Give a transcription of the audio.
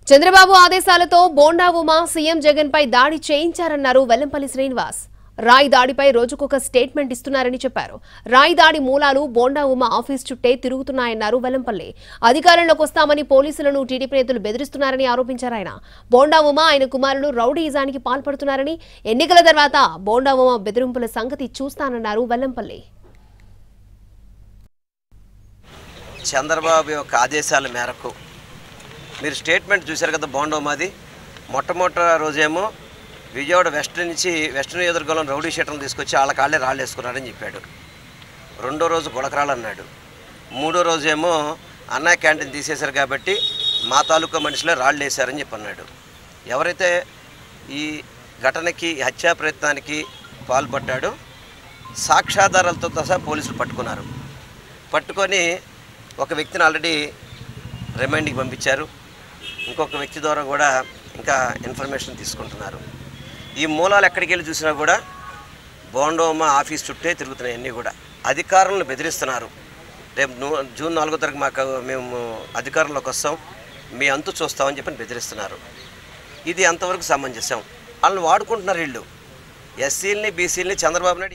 చంద్రబాబు ఆదేశాలతో బోండా ఉమా సీఎం జగన్ పై దాడి చేయించారన్నారు వెల్లంపల్లి శ్రీనివాస్. రాయి దాడిపై రోజుకొక స్టేట్మెంట్ ఇస్తున్నారని చెప్పారు. రాయి దాడి మూలాలు బోండా ఉమా ఆఫీస్ చుట్టే తిరుగుతున్నాయన్నారు వెల్లంపల్లి. అధికారంలోకి వస్తామని పోలీసులను టీడీపీ నేతలు బెదిరిస్తున్నారని ఆరోపించారు ఆయన. బోండా ఉమా ఆయన కుమారులు రౌడీయిజానికి పాల్పడుతున్నారని, ఎన్నికల తర్వాత బోండా ఉమా బెదిరింపుల సంగతి చూస్తానన్నారు వెల్లంపల్లి. చంద్రబాబు యొక్క ఆదేశాల మేరకు మీరు స్టేట్మెంట్ చూశారు కదా. బోండా ఉమాది మొట్టమొదటి రోజేమో విజయవాడ వెస్ట్ నియోజకవర్గంలో రౌడీ షీటర్లు తీసుకొచ్చి వాళ్ళ కాళ్ళే రాళ్ళు వేసుకున్నారని చెప్పాడు. రెండో రోజు గులకరాళ్ళు అన్నాడు. మూడో రోజేమో అన్నా క్యాంటీన్ తీసేశారు కాబట్టి మా తాలూకా మనుషులే రాళ్ళు వేశారని చెప్పి అన్నాడు. ఎవరైతే ఈ ఘటనకి హత్యా ప్రయత్నానికి పాల్పడ్డాడో సాక్ష్యాధారాలతో సహా పోలీసులు పట్టుకున్నారు. పట్టుకొని ఒక వ్యక్తిని ఆల్రెడీ రిమాండ్కి పంపించారు. ఇంకొక వ్యక్తి ద్వారా కూడా ఇంకా ఇన్ఫర్మేషన్ తీసుకుంటున్నారు. ఈ మూలాలు ఎక్కడికి వెళ్ళి చూసినా కూడా బోండా ఉమా ఆఫీస్ చుట్టే తిరుగుతున్నాయి. అన్నీ కూడా అధికారులను బెదిరిస్తున్నారు. రేపు జూన్ 4వ తారీఖు మేము అధికారంలోకి వస్తాం, మీ అంతు చూస్తామని చెప్పి బెదిరిస్తున్నారు. ఇది అంతవరకు సమంజసం. వాళ్ళని వాడుకుంటున్నారు వీళ్ళు. ఎస్సీలని బీసీలని చంద్రబాబు నాయుడు